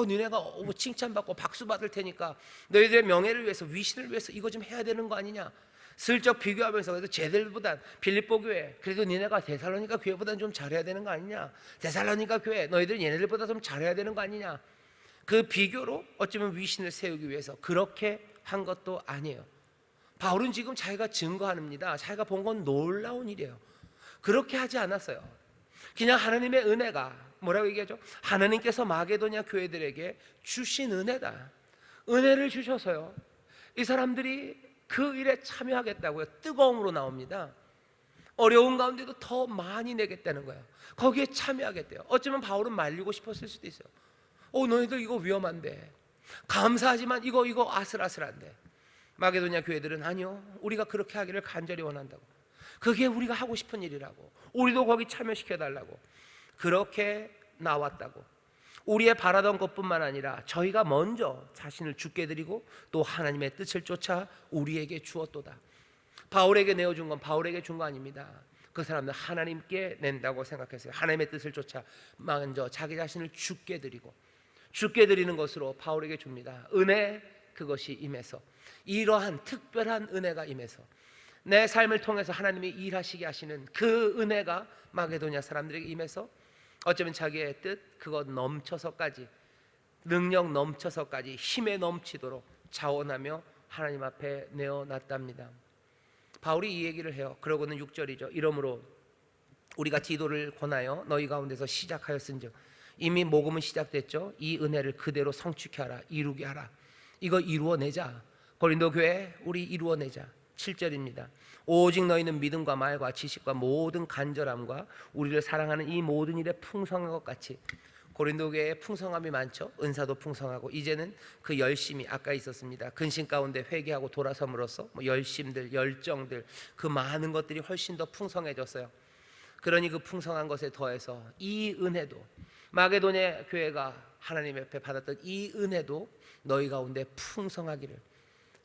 니네가 칭찬받고 박수 받을 테니까 너희들의 명예를 위해서, 위신을 위해서 이거 좀 해야 되는 거 아니냐, 슬쩍 비교하면서, 그래도 쟤들보단 빌립보 교회, 그래도 니네가 데살로니가 교회보다는 좀 잘해야 되는 거 아니냐, 데살로니가 교회 너희들 얘네들보다 좀 잘해야 되는 거 아니냐, 그 비교로 어쩌면 위신을 세우기 위해서 그렇게 한 것도 아니에요. 바울은 지금 자기가 증거합니다. 자기가 본 건 놀라운 일이에요. 그렇게 하지 않았어요. 그냥 하나님의 은혜가, 뭐라고 얘기하죠? 하나님께서 마게도냐 교회들에게 주신 은혜다. 은혜를 주셔서요, 이 사람들이 그 일에 참여하겠다고요, 뜨거움으로 나옵니다. 어려운 가운데도 더 많이 내겠다는 거예요. 거기에 참여하겠대요. 어쩌면 바울은 말리고 싶었을 수도 있어요. 너희들 이거 위험한데, 감사하지만 이거 아슬아슬한데. 마게도냐 교회들은 아니요, 우리가 그렇게 하기를 간절히 원한다고, 그게 우리가 하고 싶은 일이라고, 우리도 거기 참여시켜달라고 그렇게 나왔다고. 우리의 바라던 것뿐만 아니라 저희가 먼저 자신을 주께 드리고 또 하나님의 뜻을 쫓아 우리에게 주었도다. 바울에게 내어준 건 바울에게 준 거 아닙니다. 그 사람은 하나님께 낸다고 생각했어요. 하나님의 뜻을 쫓아 먼저 자기 자신을 주께 드리고, 주께 드리는 것으로 바울에게 줍니다. 은혜, 그것이 임해서, 이러한 특별한 은혜가 임해서 내 삶을 통해서 하나님이 일하시게 하시는 그 은혜가 마게도냐 사람들에게 임해서 어쩌면 자기의 뜻, 그것 넘쳐서까지, 능력 넘쳐서까지 힘에 넘치도록 자원하며 하나님 앞에 내어놨답니다. 바울이 이 얘기를 해요. 그러고는 6절이죠. 이러므로 우리가 디도를 권하여 너희 가운데서 시작하였은즉, 이미 모금은 시작됐죠. 이 은혜를 그대로 성취케 하라, 이루게 하라. 이거 이루어내자. 고린도 교회, 우리 이루어내자. 7절입니다. 오직 너희는 믿음과 말과 지식과 모든 간절함과 우리를 사랑하는 이 모든 일에 풍성한 것 같이. 고린도 교회에 풍성함이 많죠. 은사도 풍성하고, 이제는 그 열심이 아까 있었습니다. 근심 가운데 회개하고 돌아섬으로써 열심들, 열정들, 그 많은 것들이 훨씬 더 풍성해졌어요. 그러니 그 풍성한 것에 더해서 이 은혜도, 마게도냐 교회가 하나님 앞에 받았던 이 은혜도 너희 가운데 풍성하기를.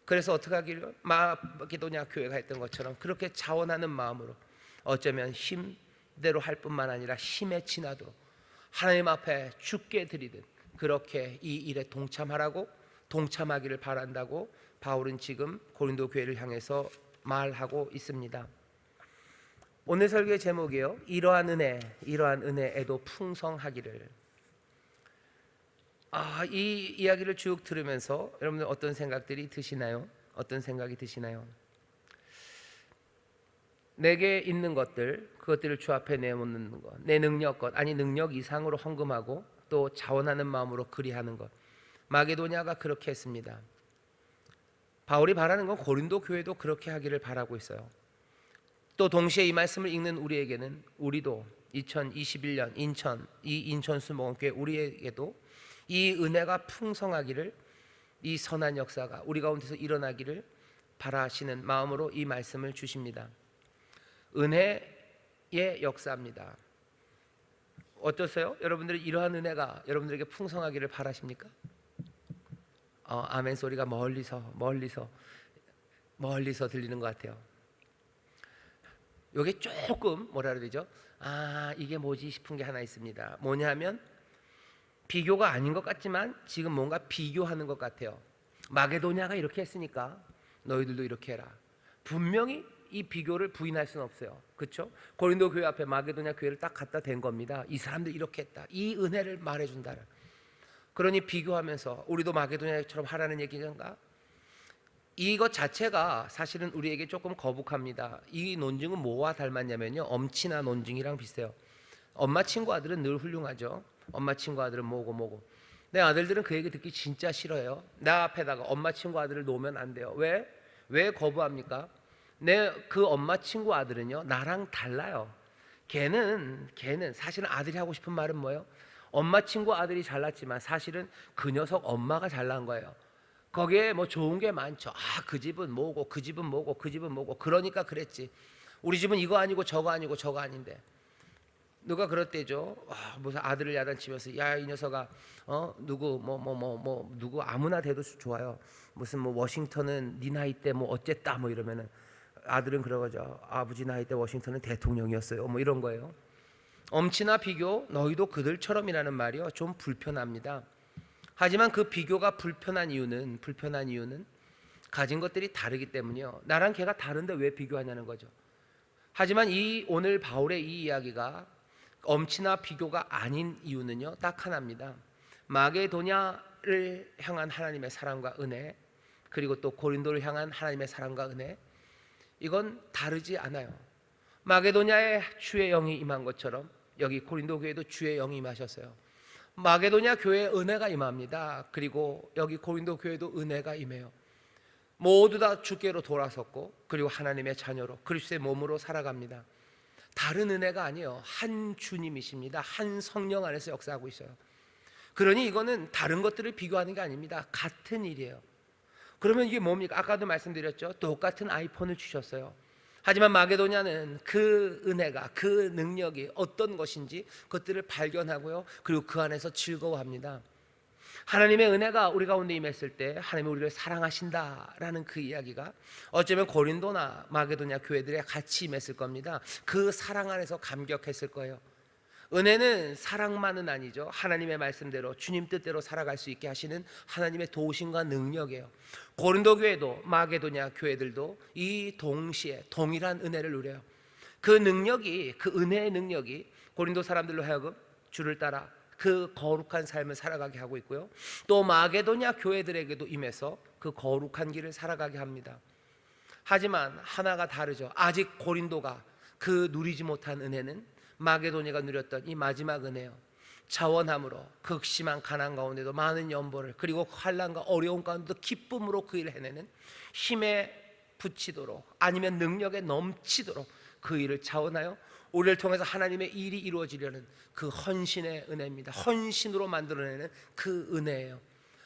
그래서 어떻게 하기를? 마게도냐 교회가 했던 것처럼 그렇게 자원하는 마음으로, 어쩌면 힘대로 할 뿐만 아니라 힘에 지나도록 하나님 앞에 주께 드리듯 그렇게 이 일에 동참하라고, 동참하기를 바란다고 바울은 지금 고린도 교회를 향해서 말하고 있습니다. 오늘 설교의 제목이요, 이러한 은혜에도 풍성하기를. 이 이야기를 쭉 들으면서 여러분들 어떤 생각들이 드시나요? 어떤 생각이 드시나요? 내게 있는 것들, 그것들을 주 앞에 내놓는 것, 내 능력껏, 아니 능력 이상으로 헌금하고 또 자원하는 마음으로 그리하는 것. 마게도냐가 그렇게 했습니다. 바울이 바라는 건 고린도 교회도 그렇게 하기를 바라고 있어요. 또 동시에 이 말씀을 읽는 우리에게는, 우리도 2021년 인천 수목원교회 우리에게도 이 은혜가 풍성하기를, 이 선한 역사가 우리 가운데서 일어나기를 바라시는 마음으로 이 말씀을 주십니다. 은혜의 역사입니다. 어떠세요? 여러분들이 이러한 은혜가 여러분들에게 풍성하기를 바라십니까? 아멘 소리가 멀리서 들리는 것 같아요. 요게 조금 뭐라 그래야 되죠? 이게 뭐지 싶은 게 하나 있습니다. 뭐냐면 비교가 아닌 것 같지만 지금 뭔가 비교하는 것 같아요. 마게도냐가 이렇게 했으니까 너희들도 이렇게 해라. 분명히 이 비교를 부인할 수는 없어요. 그렇죠? 고린도 교회 앞에 마게도냐 교회를 딱 갖다 댄 겁니다. 이 사람들 이렇게 했다. 이 은혜를 말해준다. 그러니 비교하면서 우리도 마게도냐처럼 하라는 얘기인가? 이것 자체가 사실은 우리에게 조금 거북합니다. 이 논증은 뭐와 닮았냐면요, 엄친아 논증이랑 비슷해요. 엄마 친구 아들은 늘 훌륭하죠. 엄마 친구 아들은 뭐고 내 아들들은 그 얘기 듣기 진짜 싫어요. 나 앞에다가 엄마 친구 아들을 놓으면 안 돼요. 왜 거부합니까? 내 그 엄마 친구 아들은요, 나랑 달라요. 걔는 사실은 아들이 하고 싶은 말은 뭐예요? 엄마 친구 아들이 잘났지만 사실은 그 녀석 엄마가 잘난 거예요. 거기에 뭐 좋은 게 많죠. 그 집은 뭐고 그 집은 뭐고 그 집은 뭐고 그러니까 그랬지. 우리 집은 이거 아니고 저거 아니고 저거 아닌데. 누가 그렇대죠. 무슨 아들을 야단치면서 야 이 녀석아 누구 누구 아무나 돼도 좋아요. 무슨 뭐 워싱턴은 네 나이 때 뭐 어쨌다 뭐 이러면은 아들은 그러죠. 아버지 나이 때 워싱턴은 대통령이었어요. 뭐 이런 거예요. 엄친아 비교 너희도 그들처럼이라는 말이요 좀 불편합니다. 하지만 그 비교가 불편한 이유는 가진 것들이 다르기 때문이요. 나랑 걔가 다른데 왜 비교하냐는 거죠. 하지만 오늘 바울의 이 이야기가 엄친아 비교가 아닌 이유는요 딱 하나입니다. 마게도냐를 향한 하나님의 사랑과 은혜, 그리고 또 고린도를 향한 하나님의 사랑과 은혜, 이건 다르지 않아요. 마게도냐에 주의 영이 임한 것처럼 여기 고린도 교회도 주의 영이 임하셨어요. 마게도냐 교회에 은혜가 임합니다. 그리고 여기 고린도 교회도 은혜가 임해요. 모두 다 주께로 돌아섰고 그리고 하나님의 자녀로 그리스도의 몸으로 살아갑니다. 다른 은혜가 아니에요. 한 주님이십니다. 한 성령 안에서 역사하고 있어요. 그러니 이거는 다른 것들을 비교하는 게 아닙니다. 같은 일이에요. 그러면 이게 뭡니까? 아까도 말씀드렸죠. 똑같은 아이폰을 주셨어요. 하지만 마게도냐는 그 은혜가, 그 능력이 어떤 것인지 그것들을 발견하고요, 그리고 그 안에서 즐거워합니다. 하나님의 은혜가 우리 가운데 임했을 때 하나님이 우리를 사랑하신다라는 그 이야기가 어쩌면 고린도나 마게도냐 교회들에 같이 임했을 겁니다. 그 사랑 안에서 감격했을 거예요. 은혜는 사랑만은 아니죠. 하나님의 말씀대로 주님 뜻대로 살아갈 수 있게 하시는 하나님의 도우심과 능력이에요. 고린도 교회도 마게도냐 교회들도 이 동시에 동일한 은혜를 누려요. 그 능력이, 그 은혜의 능력이 고린도 사람들로 하여금 주를 따라 그 거룩한 삶을 살아가게 하고 있고요, 또 마게도냐 교회들에게도 임해서 그 거룩한 길을 살아가게 합니다. 하지만 하나가 다르죠. 아직 고린도가 그 누리지 못한 은혜는 마게도냐가 누렸던 이 마지막 은혜요, 자원함으로 극심한 가난 가운데도 많은 연보를, 그리고 환난과 어려움 가운데도 기쁨으로 그 일을 해내는, 힘에 붙이도록 아니면 능력에 넘치도록 그 일을 자원하여 우리를 통해서 하나님의 일이 이루어지려는 그 헌신의 은혜입니다. 헌신으로 만들어내는 그 은혜예요.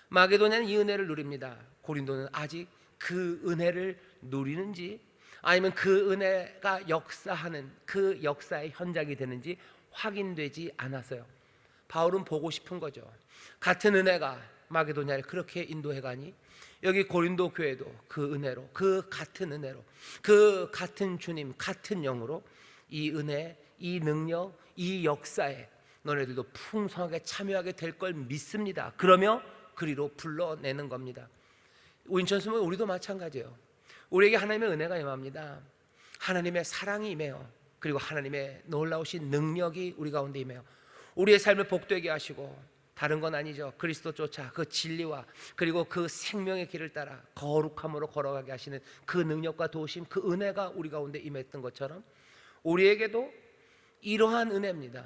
마게도냐는 이 은혜를 누립니다. 고린도는 아직 그 은혜를 누리는지 아니면 그 은혜가 역사하는 그 역사의 현장이 되는지 확인되지 않았어요. 바울은 보고 싶은 거죠. 같은 은혜가 마게도냐를 그렇게 인도해가니 여기 고린도 교회도 그 은혜로, 그 같은 은혜로, 그 같은 주님, 같은 영으로 이 은혜, 이 능력, 이 역사에 너네들도 풍성하게 참여하게 될 걸 믿습니다. 그러며 그리로 불러내는 겁니다. 인천수문 우리도 마찬가지예요. 우리에게 하나님의 은혜가 임합니다. 하나님의 사랑이 임해요. 그리고 하나님의 놀라우신 능력이 우리 가운데 임해요. 우리의 삶을 복되게 하시고, 다른 건 아니죠. 그리스도 쫓아 그 진리와 그리고 그 생명의 길을 따라 거룩함으로 걸어가게 하시는 그 능력과 도우심, 그 은혜가 우리 가운데 임했던 것처럼 우리에게도 이러한 은혜입니다.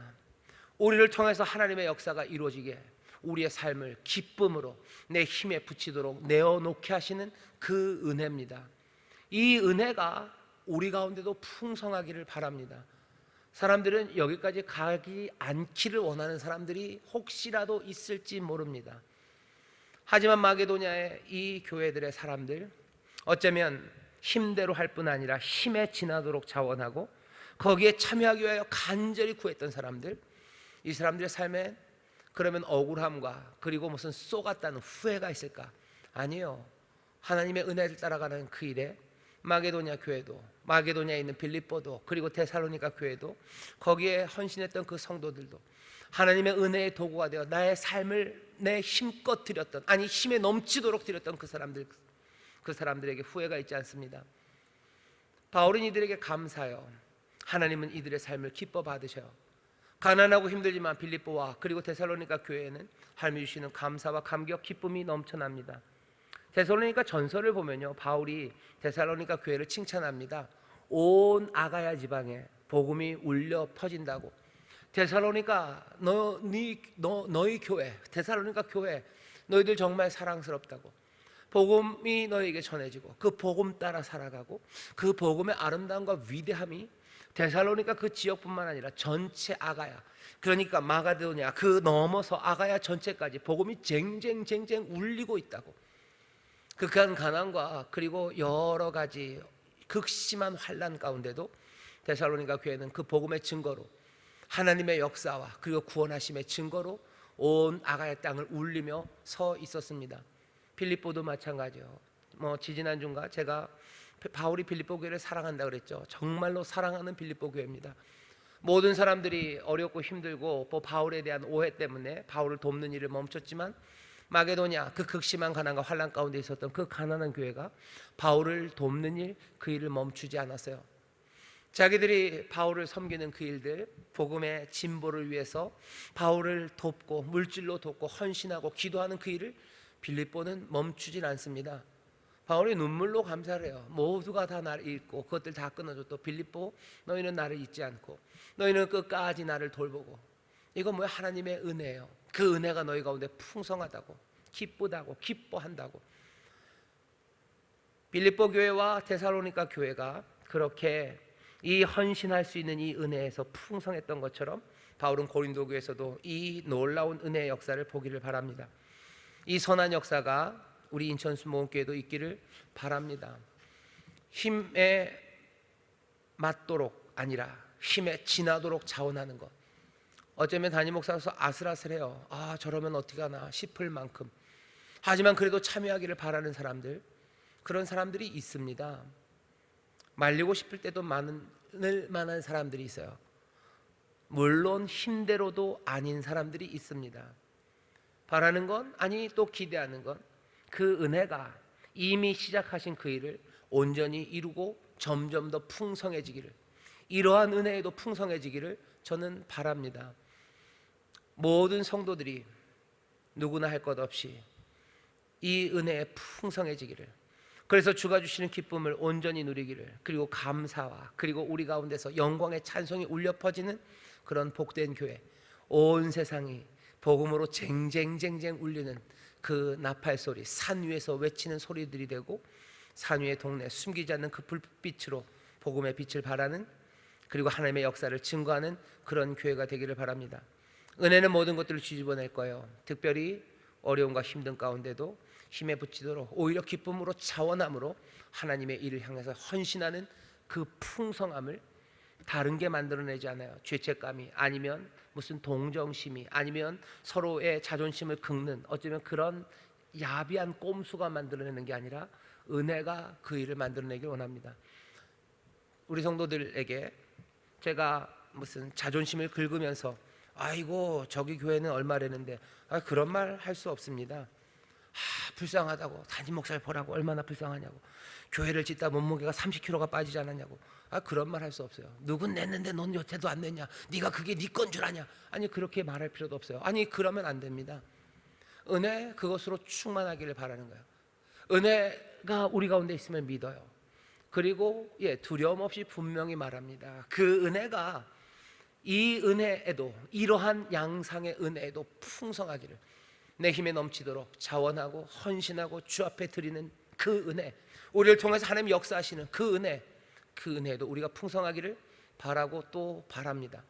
우리를 통해서 하나님의 역사가 이루어지게 우리의 삶을 기쁨으로 내 힘에 붙이도록 내어놓게 하시는 그 은혜입니다. 이 은혜가 우리 가운데도 풍성하기를 바랍니다. 사람들은 여기까지 가기 않기를 원하는 사람들이 혹시라도 있을지 모릅니다. 하지만 마게도냐의 이 교회들의 사람들, 어쩌면 힘대로 할 뿐 아니라 힘에 지나도록 자원하고 거기에 참여하기 위하여 간절히 구했던 사람들, 이 사람들의 삶에 그러면 억울함과 그리고 무슨 쏘갔다는 후회가 있을까? 아니요. 하나님의 은혜를 따라가는 그 일에 마게도냐 교회도, 마게도냐에 있는 빌립보도, 그리고 데살로니가 교회도, 거기에 헌신했던 그 성도들도 하나님의 은혜의 도구가 되어 나의 삶을 내 힘껏 드렸던, 아니 힘에 넘치도록 드렸던 그 사람들에게 후회가 있지 않습니다. 바울은 이들에게 감사해요. 하나님은 이들의 삶을 기뻐 받으셔요. 가난하고 힘들지만 빌립보와 그리고 데살로니가 교회에는 하나님이 주시는 감사와 감격, 기쁨이 넘쳐납니다. 데살로니가 전설을 보면요, 바울이 데살로니가 교회를 칭찬합니다. 온 아가야 지방에 복음이 울려 퍼진다고. 데살로니가 너희 교회, 데살로니가 교회, 너희들 정말 사랑스럽다고. 복음이 너희에게 전해지고 그 복음 따라 살아가고 그 복음의 아름다움과 위대함이 데살로니가 그 지역뿐만 아니라 전체 아가야, 그러니까 마가도냐 그 넘어서 아가야 전체까지 복음이 쟁쟁쟁쟁 울리고 있다고. 극한 가난과 그리고 여러 가지 극심한 환난 가운데도 데살로니가 교회는 그 복음의 증거로, 하나님의 역사와 그리고 구원하심의 증거로 온 아가야 땅을 울리며 서 있었습니다. 빌립보도 마찬가지요. 지지난주인가 제가 바울이 빌립보 교회를 사랑한다 그랬죠. 정말로 사랑하는 빌립보 교회입니다. 모든 사람들이 어렵고 힘들고 바울에 대한 오해 때문에 바울을 돕는 일을 멈췄지만 마게도냐 그 극심한 가난과 환난 가운데 있었던 그 가난한 교회가 바울을 돕는 일, 그 일을 멈추지 않았어요. 자기들이 바울을 섬기는 그 일들, 복음의 진보를 위해서 바울을 돕고 물질로 돕고 헌신하고 기도하는 그 일을 빌립보는 멈추진 않습니다. 바울이 눈물로 감사를 해요. 모두가 다 나를 잊고 그것들 다 끊어줘도 빌립보 너희는 나를 잊지 않고 너희는 끝까지 나를 돌보고, 이건 뭐야? 하나님의 은혜예요. 그 은혜가 너희 가운데 풍성하다고, 기쁘다고, 기뻐한다고. 빌립보 교회와 데살로니가 교회가 그렇게 이 헌신할 수 있는 이 은혜에서 풍성했던 것처럼 바울은 고린도 교회에서도 이 놀라운 은혜의 역사를 보기를 바랍니다. 이 선한 역사가 우리 인천 순복음교회도 있기를 바랍니다. 힘에 맞도록 아니라 힘에 지나도록 자원하는 것. 어쩌면 담임 목사로서 아슬아슬해요. 저러면 어떻게 하나 싶을 만큼. 하지만 그래도 참여하기를 바라는 사람들, 그런 사람들이 있습니다. 말리고 싶을 때도 많을 만한 사람들이 있어요. 물론 힘대로도 아닌 사람들이 있습니다. 바라는 건, 아니 또 기대하는 건 그 은혜가 이미 시작하신 그 일을 온전히 이루고 점점 더 풍성해지기를, 이러한 은혜에도 풍성해지기를 저는 바랍니다. 모든 성도들이 누구나 할 것 없이 이 은혜에 풍성해지기를, 그래서 주가 주시는 기쁨을 온전히 누리기를, 그리고 감사와 그리고 우리 가운데서 영광의 찬송이 울려 퍼지는 그런 복된 교회, 온 세상이 복음으로 쟁쟁쟁쟁 울리는 그 나팔 소리, 산 위에서 외치는 소리들이 되고 산 위의 동네 숨기지 않는 그 불빛으로 복음의 빛을 발하는, 그리고 하나님의 역사를 증거하는 그런 교회가 되기를 바랍니다. 은혜는 모든 것들을 뒤집어낼 거예요. 특별히 어려움과 힘든 가운데도 힘에 붙이도록 오히려 기쁨으로 자원함으로 하나님의 일을 향해서 헌신하는 그 풍성함을 다른 게 만들어내지 않아요. 죄책감이, 아니면 무슨 동정심이, 아니면 서로의 자존심을 긁는 어쩌면 그런 야비한 꼼수가 만들어내는 게 아니라 은혜가 그 일을 만들어내길 원합니다. 우리 성도들에게 제가 무슨 자존심을 긁으면서 아이고 저기 교회는 얼마라는데, 그런 말 할 수 없습니다. 불쌍하다고, 담임 목사를 보라고, 얼마나 불쌍하냐고, 교회를 짓다 몸무게가 30kg가 빠지지 않았냐고, 그런 말 할 수 없어요. 누군 냈는데 넌 여태도 안 냈냐, 네가 그게 네 건 줄 아냐, 아니 그렇게 말할 필요도 없어요. 아니 그러면 안 됩니다. 은혜, 그것으로 충만하기를 바라는 거예요. 은혜가 우리 가운데 있으면 믿어요. 그리고 두려움 없이 분명히 말합니다. 그 은혜가 이 은혜에도, 이러한 양상의 은혜에도 풍성하기를, 내 힘에 넘치도록 자원하고 헌신하고 주 앞에 드리는 그 은혜, 우리를 통해서 하나님 역사하시는 그 은혜, 그 은혜도 우리가 풍성하기를 바라고 또 바랍니다.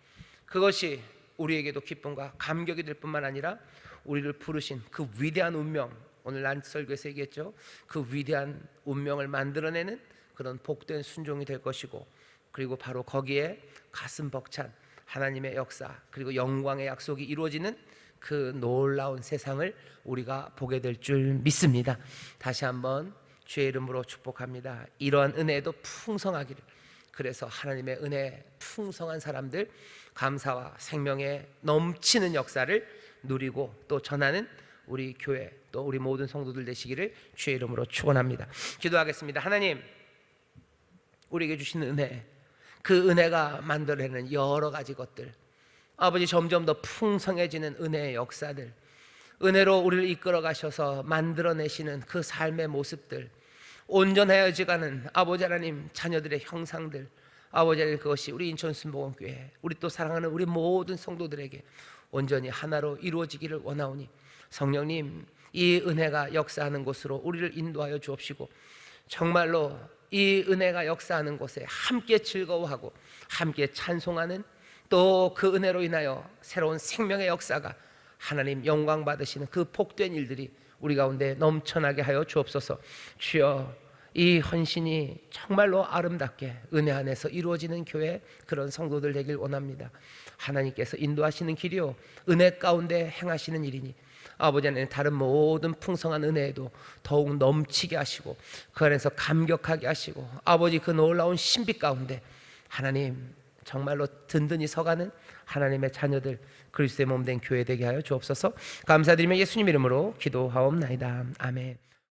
그것이 우리에게도 기쁨과 감격이 될 뿐만 아니라 우리를 부르신 그 위대한 운명, 오늘 난설교에서 얘기했죠. 그 위대한 운명을 만들어내는 그런 복된 순종이 될 것이고, 그리고 바로 거기에 가슴 벅찬 하나님의 역사, 그리고 영광의 약속이 이루어지는 그 놀라운 세상을 우리가 보게 될 줄 믿습니다. 다시 한번 주의 이름으로 축복합니다. 이러한 은혜도 풍성하기를. 그래서 하나님의 은혜 풍성한 사람들, 감사와 생명의 넘치는 역사를 누리고 또 전하는 우리 교회, 또 우리 모든 성도들 되시기를 주의 이름으로 축원합니다. 기도하겠습니다. 하나님, 우리에게 주신 은혜, 그 은혜가 만들어내는 여러 가지 것들, 아버지, 점점 더 풍성해지는 은혜의 역사들, 은혜로 우리를 이끌어 가셔서 만들어내시는 그 삶의 모습들, 온전해지가는 아버지 하나님 자녀들의 형상들, 아버지 하나님, 그것이 우리 인천 순복음교회, 우리 또 사랑하는 우리 모든 성도들에게 온전히 하나로 이루어지기를 원하오니 성령님, 이 은혜가 역사하는 곳으로 우리를 인도하여 주옵시고, 정말로 이 은혜가 역사하는 곳에 함께 즐거워하고 함께 찬송하는, 또 그 은혜로 인하여 새로운 생명의 역사가 하나님 영광 받으시는 그 복된 일들이 우리 가운데 넘쳐나게 하여 주옵소서. 주여, 이 헌신이 정말로 아름답게 은혜 안에서 이루어지는 교회, 그런 성도들 되길 원합니다. 하나님께서 인도하시는 길이요 은혜 가운데 행하시는 일이니 아버지 하나님, 다른 모든 풍성한 은혜에도 더욱 넘치게 하시고 그 안에서 감격하게 하시고, 아버지 그 놀라운 신비 가운데 하나님 정말로 든든히 서가는 하나님의 자녀들, 그리스도의 몸된 교회 되게 하여 주옵소서. 감사드리며 예수님 이름으로 기도하옵나이다. 아멘.